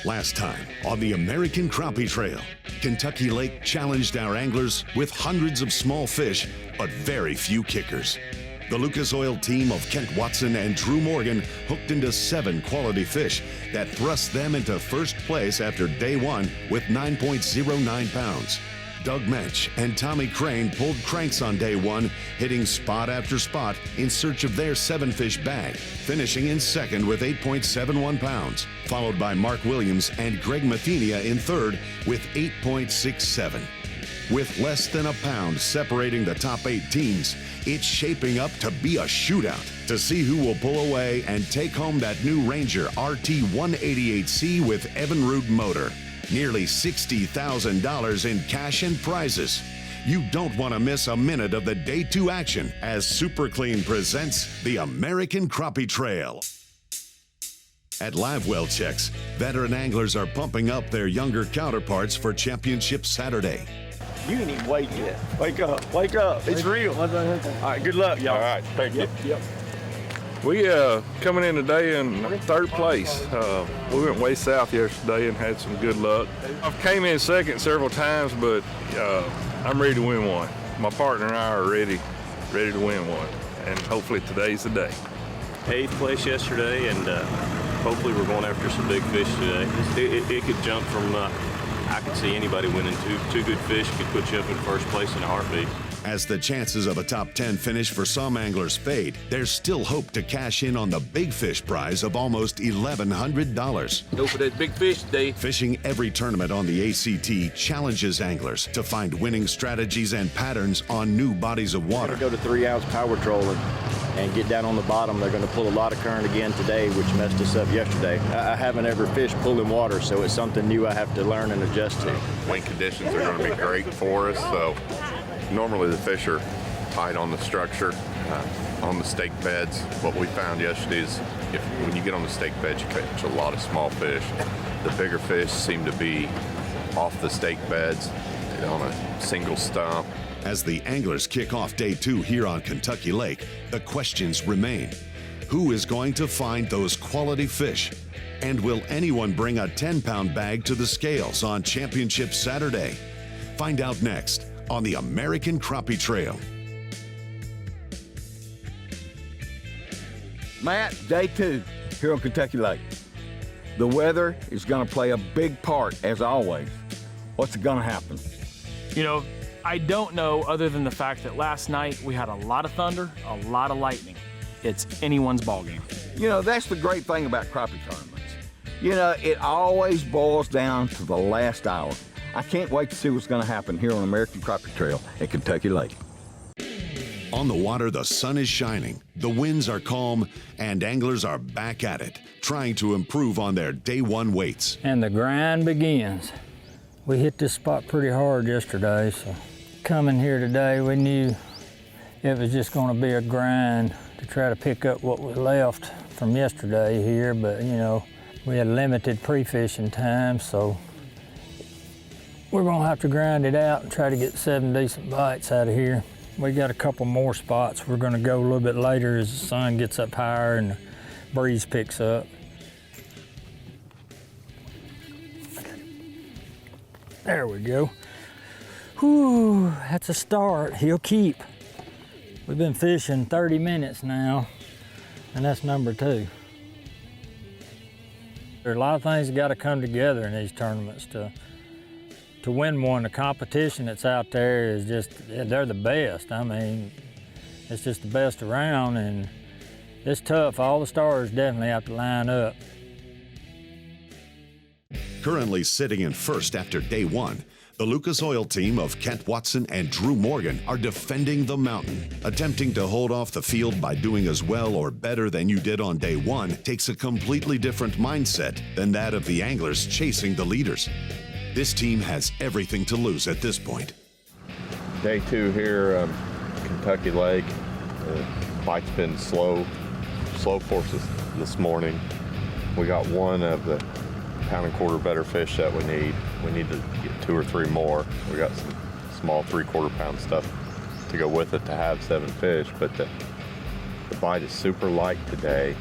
Last time on the American Crappie Trail, Kentucky Lake challenged our anglers with hundreds of small fish, but very few kickers. The Lucas Oil team of Kent Watson and Drew Morgan hooked into 7 quality fish that thrust them into first place after day 1 with 9.09 pounds. Doug Mensch and Tommy Crane pulled cranks on day 1, hitting spot after spot in search of their 7-fish bag, finishing in second with 8.71 pounds, followed by Mark Williams and Greg Mathenia in third with 8.67. With less than a pound separating the top 8 teams, it's shaping up to be a shootout to see who will pull away and take home that new Ranger RT 188C with Evinrude motor. Nearly $60,000 in cash and prizes. You don't want to miss a minute of the Day 2 action as Super Clean presents the American Crappie Trail. At live well checks, veteran anglers are pumping up their younger counterparts for Championship Saturday. You ain't even wake yet. Wake up, wake up. It's real. All right, good luck, y'all. All right, thank you. Yep. We coming in today in 3rd place. We went way south yesterday and had some good luck. I came in second several times, but I'm ready to win one. My partner and I are ready to win one, and hopefully today's the day. 8th place yesterday, and hopefully we're going after some big fish today. It could jump from, I could see anybody winning. Two good fish could put you up in first place in a heartbeat. As the chances of a top 10 finish for some anglers fade, there's still hope to cash in on the big fish prize of almost $1,100. Go for that big fish today. Fishing every tournament on the ACT challenges anglers to find winning strategies and patterns on new bodies of water. Go to 3-ounce power trolling and get down on the bottom. They're going to pull a lot of current again today, which messed us up yesterday. I haven't ever fished pulling water, so it's something new I have to learn and adjust to. Wind conditions are going to be great for us, so normally the fish are tight on the structure, on the stake beds. What we found yesterday is when you get on the stake beds, you catch a lot of small fish. The bigger fish seem to be off the stake beds on a single stump. As the anglers kick off day 2 here on Kentucky Lake, the questions remain. Who is going to find those quality fish? And will anyone bring a 10-pound bag to the scales on Championship Saturday? Find out next on the American Crappie Trail. Matt, day 2 here on Kentucky Lake. The weather is going to play a big part, as always. What's going to happen? You know, I don't know, other than the fact that last night we had a lot of thunder, a lot of lightning. It's anyone's ballgame. You know, that's the great thing about crappie tournaments. You know, it always boils down to the last hour. I can't wait to see what's going to happen here on American Crappie Trail at Kentucky Lake. On the water, the sun is shining, the winds are calm, and anglers are back at it, trying to improve on their day 1 weights. And the grind begins. We hit this spot pretty hard yesterday, so coming here today, we knew it was just going to be a grind to try to pick up what was left from yesterday here, but you know, we had limited pre-fishing time, so we're gonna have to grind it out and try to get 7 decent bites out of here. We got a couple more spots. We're gonna go a little bit later as the sun gets up higher and the breeze picks up. There we go. Whew, that's a start. He'll keep. We've been fishing 30 minutes now, and that's number 2. There are a lot of things that got to come together in these tournaments to win one. The competition that's out there is just, they're the best. I mean, it's just the best around, and it's tough. All the stars definitely have to line up. Currently sitting in first after day 1, the Lucas Oil team of Kent Watson and Drew Morgan are defending the mountain. Attempting to hold off the field by doing as well or better than you did on day 1 takes a completely different mindset than that of the anglers chasing the leaders. This team has everything to lose at this point. Day 2 here, Kentucky Lake. Bite's been slow for us this morning. We got one of the £1.25 better fish that we need. We need to get 2 or 3 more. We got some small 3/4 pound stuff to go with it to have 7 fish, but the bite is super light today,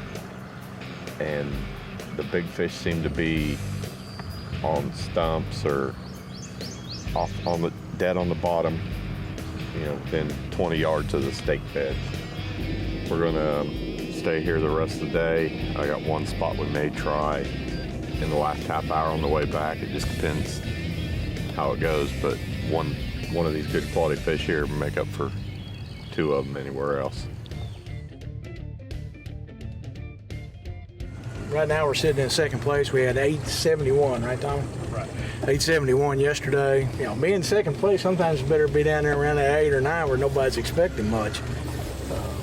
and the big fish seem to be on stumps or off on the dead on the bottom, within 20 yards of the stake beds. We're gonna stay here the rest of the day. I got one spot we may try in the last half hour on the way back. It just depends how it goes, but one of these good quality fish here will make up for 2 of them anywhere else. Right now we're sitting in second place. We had 871, right, Tommy? Right. 871 yesterday. Being second place, sometimes it's better to be down there around that 8 or 9 where nobody's expecting much.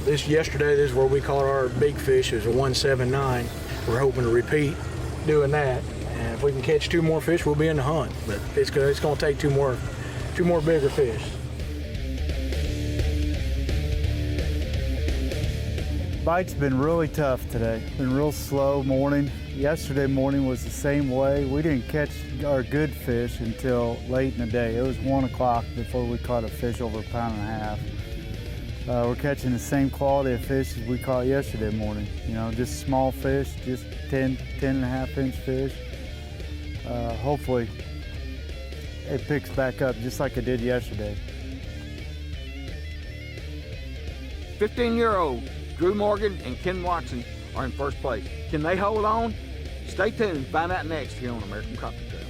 Yesterday, this is where we caught our big fish. It was a 179. We're hoping to repeat doing that. And if we can catch 2 more fish, we'll be in the hunt. But it's going to take 2 more bigger fish. Bite's been really tough today. Been real slow morning. Yesterday morning was the same way. We didn't catch our good fish until late in the day. It was 1 o'clock before we caught a fish over 1.5 pounds. We're catching the same quality of fish as we caught yesterday morning. Just small fish, just 10.5-inch fish. Hopefully it picks back up just like it did yesterday. 15-year-old Drew Morgan and Ken Watson are in first place. Can they hold on? Stay tuned. Find out next here on American Crappie Trail.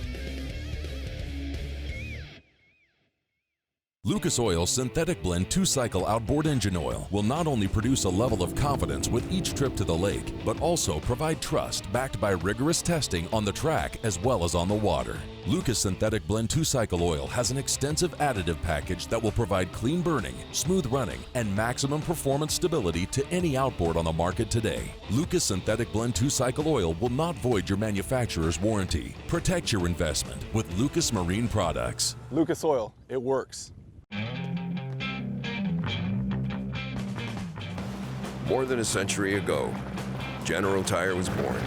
Lucas Oil Synthetic Blend 2-Cycle Outboard Engine Oil will not only produce a level of confidence with each trip to the lake, but also provide trust backed by rigorous testing on the track as well as on the water. Lucas Synthetic Blend 2-Cycle Oil has an extensive additive package that will provide clean burning, smooth running, and maximum performance stability to any outboard on the market today. Lucas Synthetic Blend 2-Cycle Oil will not void your manufacturer's warranty. Protect your investment with Lucas Marine Products. Lucas Oil, it works. More than a century ago, General Tire was born,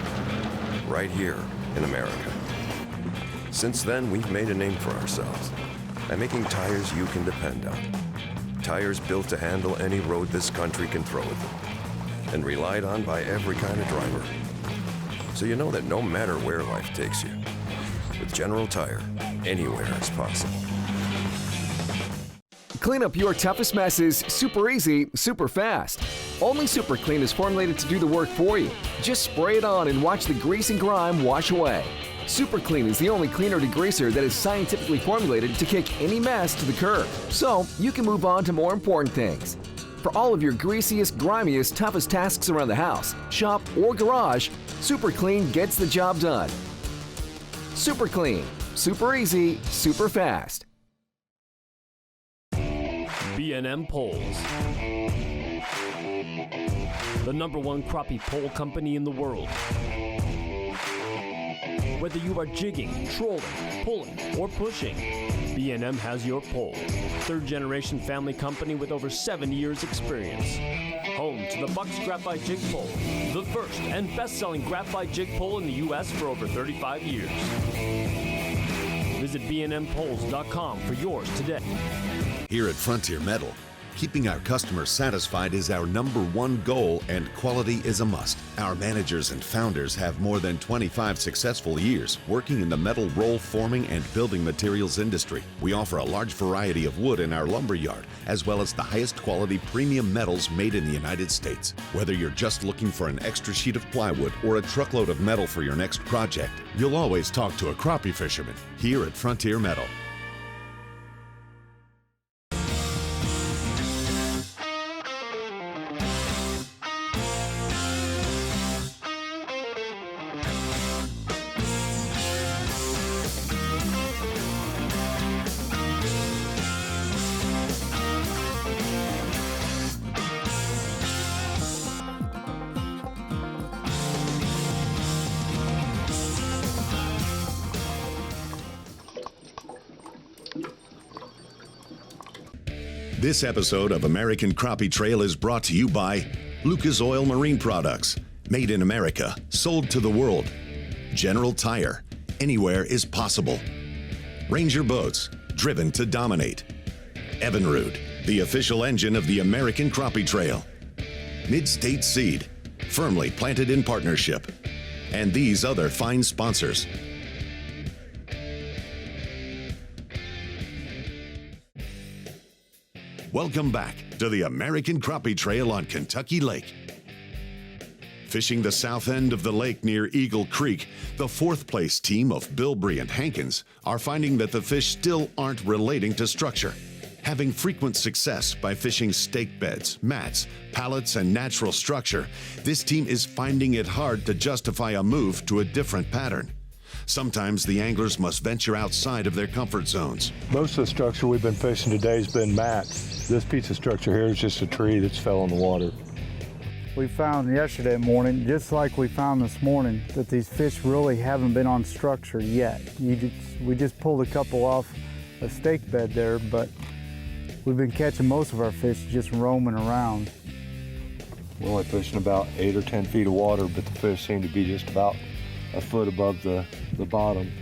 right here in America. Since then, we've made a name for ourselves by making tires you can depend on. Tires built to handle any road this country can throw at them, and relied on by every kind of driver. So you know that no matter where life takes you, with General Tire, anywhere is possible. Clean up your toughest messes super easy, super fast. Only Super Clean is formulated to do the work for you. Just spray it on and watch the grease and grime wash away. Super Clean is the only cleaner degreaser that is scientifically formulated to kick any mess to the curb, so you can move on to more important things. For all of your greasiest, grimiest, toughest tasks around the house, shop, or garage, Super Clean gets the job done. Super Clean. Super easy, super fast. B&M Poles. The #1 crappie pole company in the world. Whether you are jigging, trolling, pulling, or pushing, B&M has your pole. 3rd-generation family company with over 7 years experience. Home to the Bucks Graphite Jig Pole, the first and best-selling graphite jig pole in the U.S. for over 35 years. Visit bnmpoles.com for yours today. Here at Frontier Metal, keeping our customers satisfied is our #1 goal, and quality is a must. Our managers and founders have more than 25 successful years working in the metal roll forming and building materials industry. We offer a large variety of wood in our lumber yard, as well as the highest quality premium metals made in the United States. Whether you're just looking for an extra sheet of plywood or a truckload of metal for your next project, you'll always talk to a crappie fisherman here at Frontier Metal. This episode of American Crappie Trail is brought to you by Lucas Oil Marine Products, made in America, sold to the world. General Tire, anywhere is possible. Ranger Boats, driven to dominate. Evinrude, the official engine of the American Crappie Trail. Mid-State Seed, firmly planted in partnership. And these other fine sponsors. Welcome back to the American Crappie Trail on Kentucky Lake. Fishing the south end of the lake near Eagle Creek, the fourth place team of Bilbrey and Hankins are finding that the fish still aren't relating to structure. Having frequent success by fishing stake beds, mats, pallets, and natural structure, this team is finding it hard to justify a move to a different pattern. Sometimes the anglers must venture outside of their comfort zones. Most of the structure we've been fishing today has been mats. This piece of structure here is just a tree that's fell in the water. We found yesterday morning, just like we found this morning, that these fish really haven't been on structure yet. We just pulled a couple off a stake bed there, but we've been catching most of our fish just roaming around. We're only fishing about 8 or 10 feet of water, but the fish seem to be just about a foot above the bottom.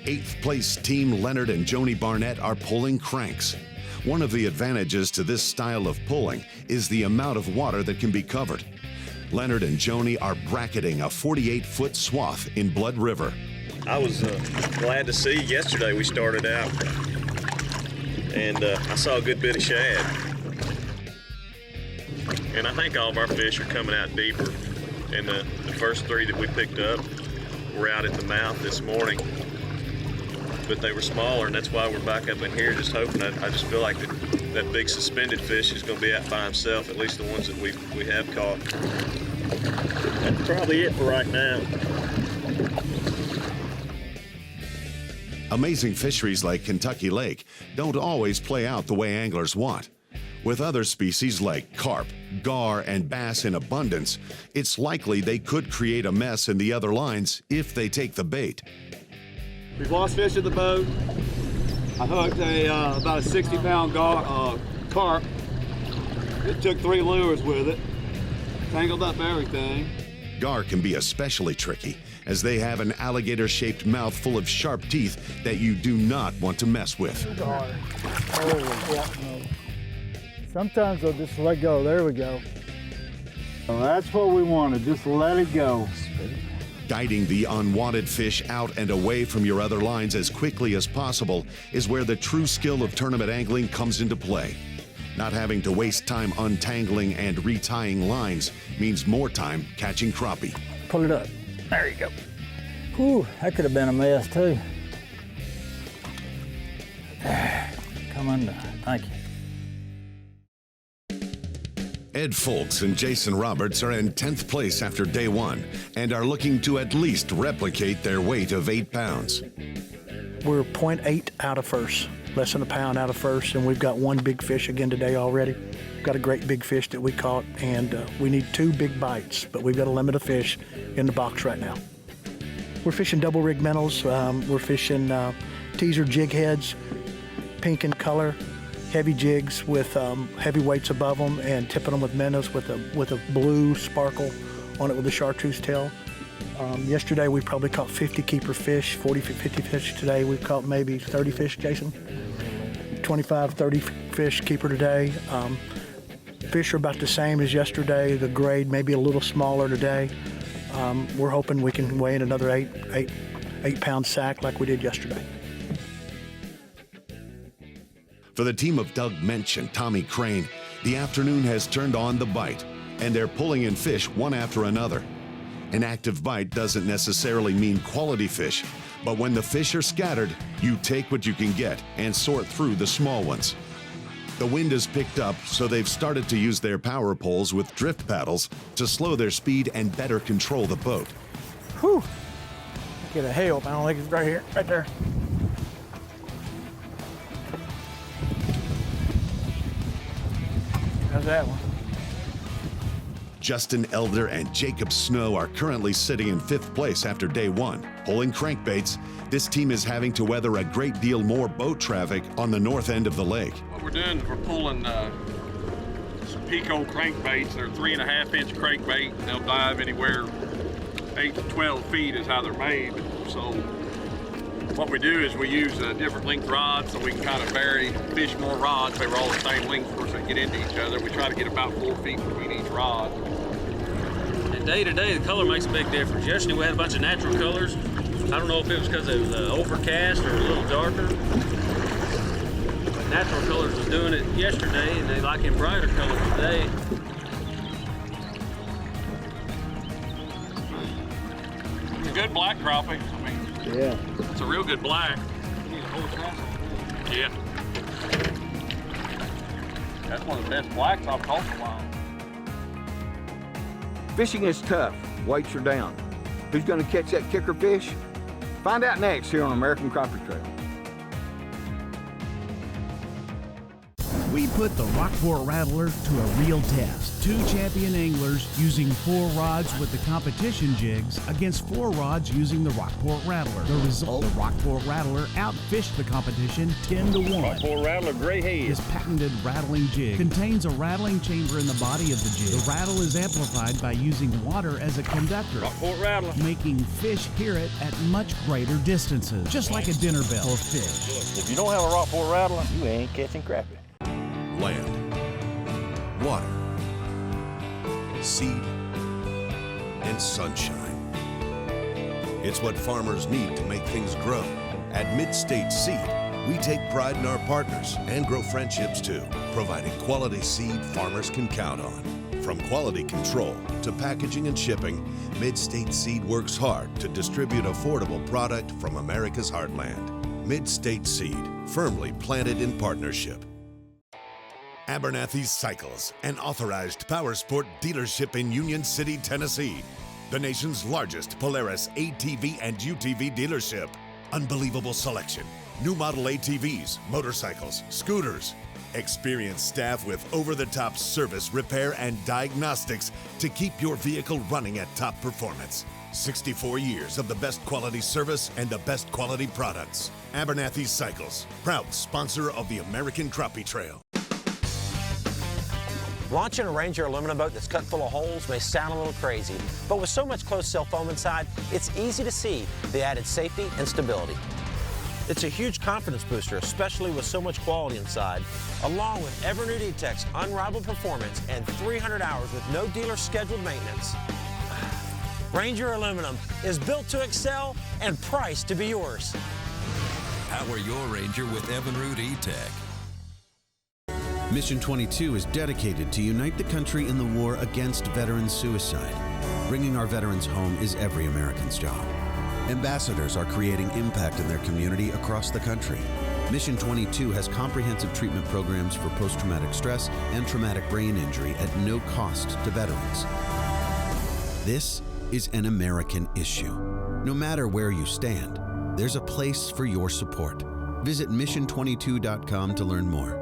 Eighth place team Leonard and Joni Barnett are pulling cranks. One of the advantages to this style of pulling is the amount of water that can be covered. Leonard and Joni are bracketing a 48-foot swath in Blood River. I was glad to see yesterday we started out, and I saw a good bit of shad. And I think all of our fish are coming out deeper. And the first 3 that we picked up were out at the mouth this morning. But they were smaller, and that's why we're back up in here just hoping. I just feel like that big suspended fish is going to be out by himself, at least the ones that we have caught. That's probably it for right now. Amazing fisheries like Kentucky Lake don't always play out the way anglers want. With other species like carp, gar, and bass in abundance, it's likely they could create a mess in the other lines if they take the bait. We've lost fish at the boat. I hooked about a 60-pound carp. It took 3 lures with it. Tangled up everything. Gar can be especially tricky, as they have an alligator-shaped mouth full of sharp teeth that you do not want to mess with. Gar. Oh, yeah. Sometimes they'll just let go. There we go. Well, that's what we wanted. Just let it go. Guiding the unwanted fish out and away from your other lines as quickly as possible is where the true skill of tournament angling comes into play. Not having to waste time untangling and retying lines means more time catching crappie. Pull it up. There you go. Whew, that could have been a mess too. Come undone. Thank you. Ed Folks and Jason Roberts are in 10th place after day 1 and are looking to at least replicate their weight of 8 pounds. We're 0.8 out of first, less than a pound out of first, and we've got 1 big fish again today already. We've got a great big fish that we caught, and we need 2 big bites, but we've got a limit of fish in the box right now. We're fishing double rig minnows. We're fishing teaser jig heads, pink in color, heavy jigs with heavy weights above them, and tipping them with minnows with a blue sparkle on it with a chartreuse tail. Yesterday we probably caught 50 keeper fish, 40, 50 fish today. We've caught maybe 30 fish, Jason? 25, 30 fish keeper today. Fish are about the same as yesterday. The grade maybe a little smaller today. We're hoping we can weigh in another 8 pound sack like we did yesterday. For the team of Doug Mensch and Tommy Crane, the afternoon has turned on the bite, and they're pulling in fish one after another. An active bite doesn't necessarily mean quality fish, but when the fish are scattered, you take what you can get and sort through the small ones. The wind has picked up, so they've started to use their power poles with drift paddles to slow their speed and better control the boat. Whew! Get a help. I don't think it's right here, right there. How's that one? Justin Elder and Jacob Snow are currently sitting in 5th place after day 1. Pulling crankbaits, this team is having to weather a great deal more boat traffic on the north end of the lake. What we're doing is we're pulling some Pico crankbaits. They're 3.5-inch crankbait. They'll dive anywhere 8 to 12 feet is how they're made. So what we do is we use different length rods so we can kind of vary, fish more rods. They were all the same length for us to get into each other. We try to get about 4 feet between each rod. And day to day, the color makes a big difference. Yesterday we had a bunch of natural colors. I don't know if it was because it was overcast or a little darker. But natural colors was doing it yesterday, and they like in brighter colors today. Good black crappie. I mean, Yeah. it's a real good black. Yeah. That's one of the best blacks I've caught in a while. Fishing is tough. Weights are down. Who's going to catch that kicker fish? Find out next here on American Crappie Trail. We put the Rockport Rattler to a real test. 2 champion anglers using 4 rods with the competition jigs against 4 rods using the Rockport Rattler. The result, the Rockport Rattler outfished the competition 10-1. Rockport Rattler gray head. This patented rattling jig contains a rattling chamber in the body of the jig. The rattle is amplified by using water as a conductor, Rockport Rattler, making fish hear it at much greater distances, just like a dinner bell for fish. If you don't have a Rockport Rattler, you ain't catching crappie. Land, water, seed, and sunshine. It's what farmers need to make things grow. At Mid-State Seed, we take pride in our partners and grow friendships too, providing quality seed farmers can count on. From quality control to packaging and shipping, Mid-State Seed works hard to distribute affordable product from America's heartland. Mid-State Seed, firmly planted in partnership. Abernathy's Cycles, an authorized powersport dealership in Union City, Tennessee. The nation's largest Polaris ATV and UTV dealership. Unbelievable selection. New model ATVs, motorcycles, scooters. Experienced staff with over-the-top service, repair, and diagnostics to keep your vehicle running at top performance. 64 years of the best quality service and the best quality products. Abernathy's Cycles, proud sponsor of the American Crappie Trail. Launching a Ranger aluminum boat that's cut full of holes may sound a little crazy, but with so much closed-cell foam inside, it's easy to see the added safety and stability. It's a huge confidence booster, especially with so much quality inside, along with Ever-New D-Tech's unrivaled performance and 300 hours with no dealer scheduled maintenance. Ranger aluminum is built to excel and priced to be yours. Power your Ranger with Ever-New D-Tech. Mission 22 is dedicated to unite the country in the war against veteran suicide. Bringing our veterans home is every American's job. Ambassadors are creating impact in their community across the country. Mission 22 has comprehensive treatment programs for post-traumatic stress and traumatic brain injury at no cost to veterans. This is an American issue. No matter where you stand, there's a place for your support. Visit mission22.com to learn more.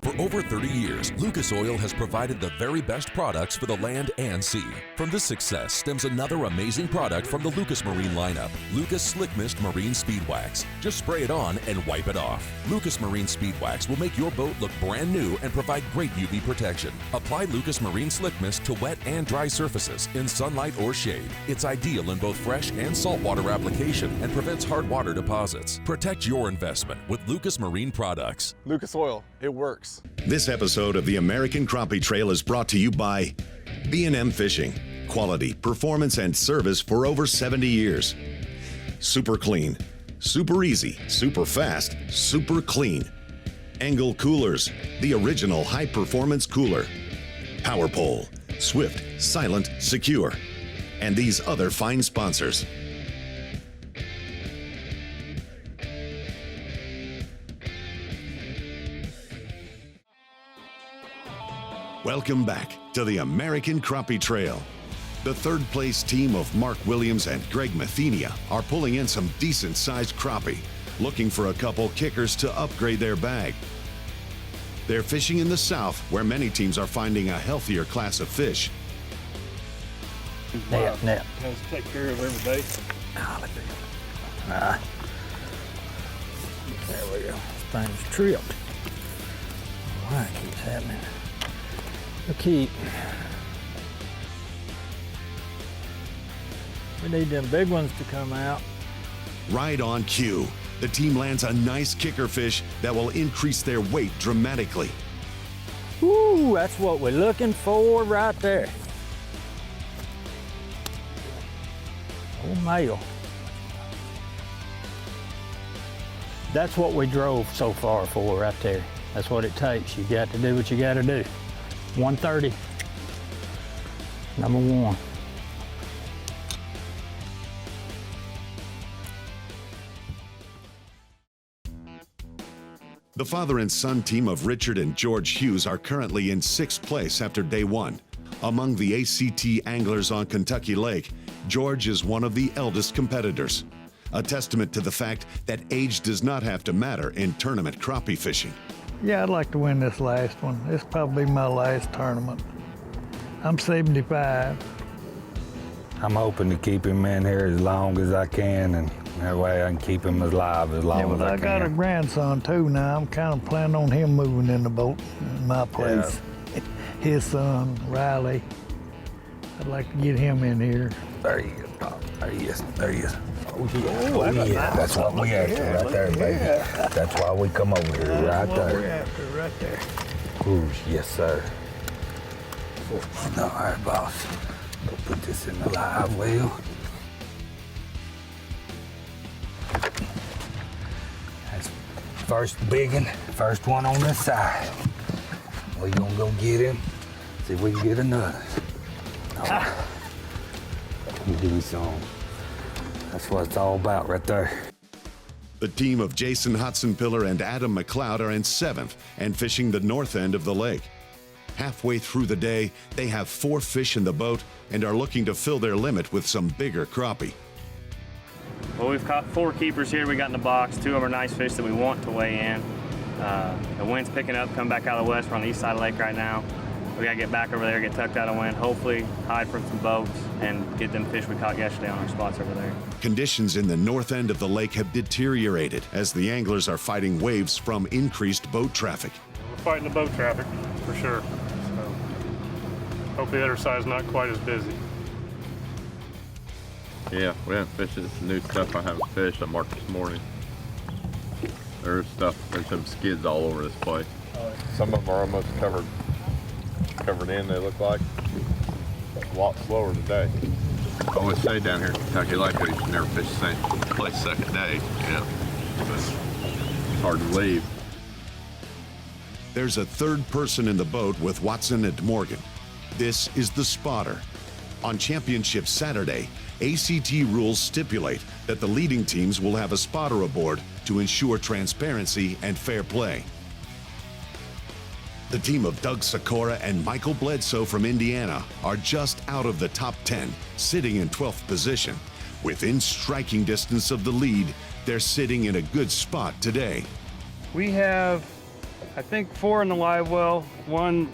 For over 30 years, Lucas Oil has provided the very best products for the land and sea. From this success stems another amazing product from the Lucas Marine lineup, Lucas Slick Mist Marine Speed Wax. Just spray it on and wipe it off. Lucas Marine Speed Wax will make your boat look brand new and provide great UV protection. Apply Lucas Marine Slick Mist to wet and dry surfaces in sunlight or shade. It's ideal in both fresh and saltwater application and prevents hard water deposits. Protect your investment with Lucas Marine products. Lucas Oil, it works. This episode of the American Crappie Trail is brought to you by B&M Fishing. Quality, performance, and service for over 70 years. Super clean, super easy, super fast, super clean. Angle Coolers, the original high-performance cooler. Power Pole, swift, silent, secure. And these other fine sponsors. Welcome back to the American Crappie Trail. The third place team of Mark Williams and Greg Mathenia are pulling in some decent-sized crappie, looking for a couple kickers to upgrade their bag. They're fishing in the south, where many teams are finding a healthier class of fish. Net. Let's take care of every day. There we go. This thing's tripped. Why it keeps happening? We'll keep. We need them big ones to come out. Right on cue. The team lands a nice kicker fish that will increase their weight dramatically. Ooh, that's what we're looking for right there. Oh, male. That's what we drove so far for right there. That's what it takes. You got to do what you got to do. 130, number one. The father and son team of Richard and George Hughes are currently in 6th place after day 1. Among the ACT anglers on Kentucky Lake, George is one of the eldest competitors, a testament to the fact that age does not have to matter in tournament crappie fishing. Yeah, I'd like to win this last one. This will probably be my last tournament. I'm 75. I'm hoping to keep him in here as long as I can, and that way I can keep him alive as long as I can. I got a grandson too now. I'm kind of planning on him moving in the boat in my place. Yeah. His son, Riley. I'd like to get him in here. There he is, Pop. There he is. There he is. Oh, yeah. That's what we after right there, baby. Yeah. That's why we come over here right That's what there. we're after right there. Ooh, yes, sir. All right, boss. Go put this in the live well. That's first big one, first one on this side. We're gonna go get him, see if we can get another. All right. Let me do some. That's what it's all about right there. The team of Jason Hudson-Piller and Adam McLeod are in 7th and fishing the north end of the lake. Halfway through the day, they have 4 fish in the boat and are looking to fill their limit with some bigger crappie. Well, we've caught 4 keepers here we got in the box. 2 of them are nice fish that we want to weigh in. The wind's picking up, come back out of the west. We're on the east side of the lake right now. We gotta get back over there, get tucked out of wind, hopefully hide from some boats and get them fish we caught yesterday on our spots over there. Conditions in the north end of the lake have deteriorated as the anglers are fighting waves from increased boat traffic. We're fighting the boat traffic, for sure. So, hope the other side's not quite as busy. Yeah, we haven't fished this new stuff I haven't fished. I marked this morning. There's some skids all over this place. Some of them are almost covered in, they look like. A lot slower today. I always say down here in Kentucky Lake, you should never fish the same place second day. Yeah, it's hard to leave. There's a 3rd person in the boat with Watson and Morgan. This is the spotter. On Championship Saturday, ACT rules stipulate that the leading teams will have a spotter aboard to ensure transparency and fair play. The team of Doug Sikora and Michael Bledsoe from Indiana are just out of the top 10, sitting in 12th position. Within striking distance of the lead, they're sitting in a good spot today. We have, I think, 4 in the live well. 1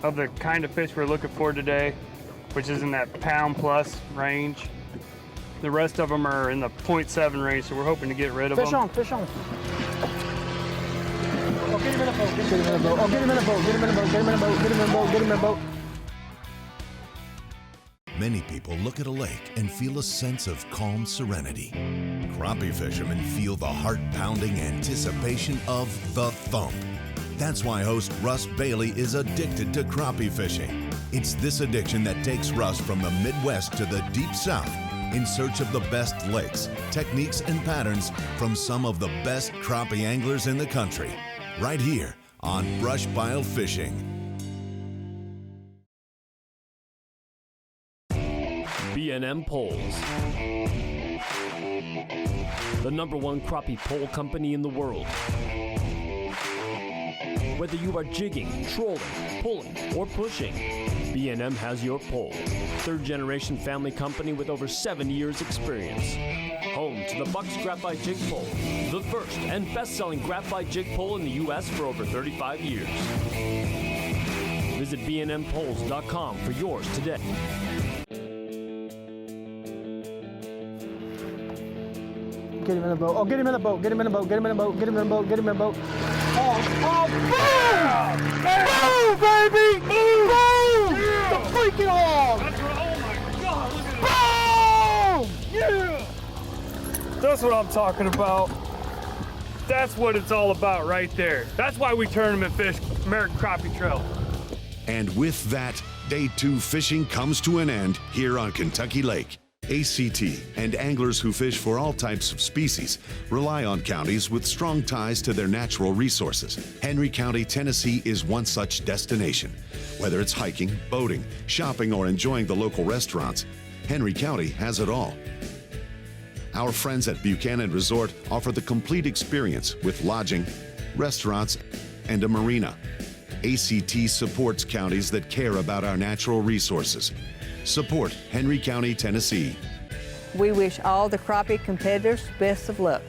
of the kind of fish we're looking for today, which is in that pound plus range. The rest of them are in the 0.7 range, so we're hoping to get rid of them. Fish on. Oh, get him in a boat, get him in a boat. Oh, get him in a boat, get him in a boat, get him in a boat, get him in a boat, get him in a boat. Many people look at a lake and feel a sense of calm serenity. Crappie fishermen feel the heart-pounding anticipation of the thump. That's why host Russ Bailey is addicted to crappie fishing. It's this addiction that takes Russ from the Midwest to the Deep South in search of the best lakes, techniques, and patterns from some of the best crappie anglers in the country. Right here on Brush Pile Fishing. B&M Poles. The #1 crappie pole company in the world. Whether you are jigging, trolling, pulling, or pushing, B&M has your pole. 3rd-generation family company with over 7 years experience. Home to the Bucks Graphite Jig Pole, the first and best-selling graphite jig pole in the U.S. for over 35 years. Visit bnmpoles.com for yours today. Get him in a boat. Oh, get him in a boat, get him in a boat, get him in a boat, get him in a boat, get him in a boat. Oh, boom! Boom, baby! Boom! Yeah. The freaking hog! That's right. Oh my God! Look at that! Boom! Yeah! That's what I'm talking about. That's what it's all about right there. That's why we tournament fish American Crappie Trail. And with that, day 2 fishing comes to an end here on Kentucky Lake. ACT and anglers who fish for all types of species rely on counties with strong ties to their natural resources. Henry County, Tennessee is one such destination. Whether it's hiking, boating, shopping, or enjoying the local restaurants, Henry County has it all. Our friends at Buchanan Resort offer the complete experience with lodging, restaurants, and a marina. ACT supports counties that care about our natural resources. Support Henry County, Tennessee. We wish all the crappie competitors best of luck.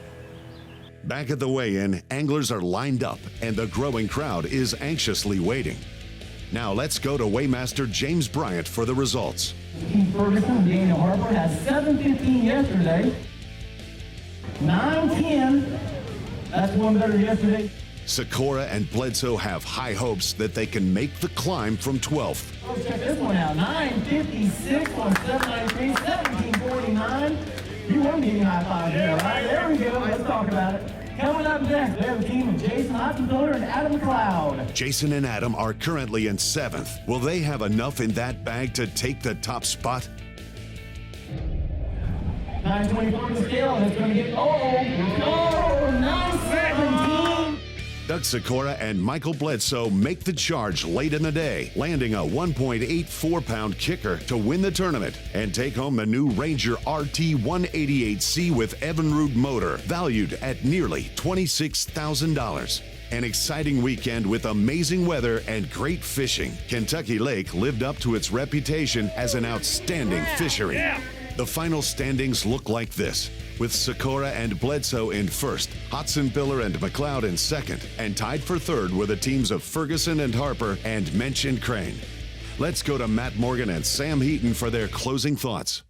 Back at the weigh-in, anglers are lined up and the growing crowd is anxiously waiting. Now let's go to Weighmaster James Bryant for the results. Keith Ferguson, Daniel Harper has 7:15 yesterday, 9:10. That's one better yesterday. Sikora and Bledsoe have high hopes that they can make the climb from 12th. Let's check this one out. 9:56 on 793, 17:49. You want to give me a high five there, right? There we go. Let's talk about it. Coming up next, we have a team of Jason Hotzenpiller and Adam McLeod. Jason and Adam are currently in 7th. Will they have enough in that bag to take the top spot? 9:24 to the scale, and it's going to get, oh, 9:17. Doug Sikora and Michael Bledsoe make the charge late in the day, landing a 1.84-pound kicker to win the tournament and take home the new Ranger RT 188C with Evinrude motor, valued at nearly $26,000. An exciting weekend with amazing weather and great fishing. Kentucky Lake lived up to its reputation as an outstanding fishery. The final standings look like this, with Sikora and Bledsoe in 1st, Hotzenpiller and McLeod in 2nd, and tied for 3rd were the teams of Ferguson and Harper and Mensch and Crane. Let's go to Matt Morgan and Sam Heaton for their closing thoughts.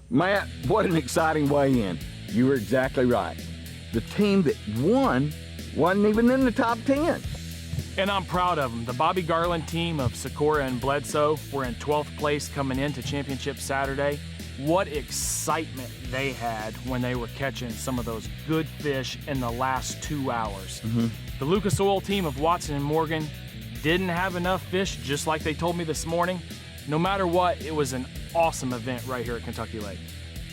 Matt, what an exciting weigh-in. You were exactly right. The team that won wasn't even in the top 10. And I'm proud of them. The Bobby Garland team of Sikora and Bledsoe were in 12th place coming into Championship Saturday. What excitement they had when they were catching some of those good fish in the last 2 hours. The Lucas Oil team of Watson and Morgan didn't have enough fish, just like they told me this morning. No matter what, it was an awesome event right here at Kentucky Lake.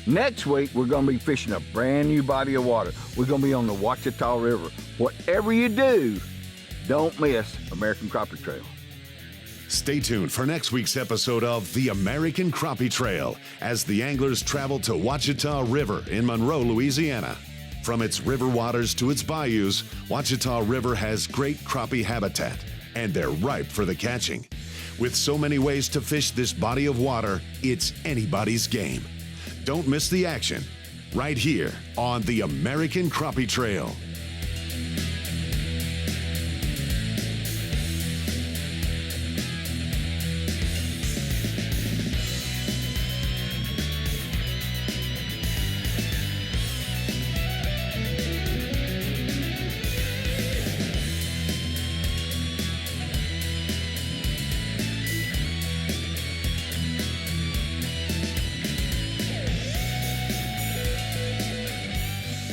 Next week, we're going to be fishing a brand new body of water. We're going to be on the Ouachita River. Whatever you do, don't miss American Crappie Trail. Stay tuned for next week's episode of The American Crappie Trail as the anglers travel to Ouachita River in Monroe, Louisiana. From its river waters to its bayous, Ouachita River has great crappie habitat, and they're ripe for the catching. With so many ways to fish this body of water, it's anybody's game. Don't miss the action right here on The American Crappie Trail.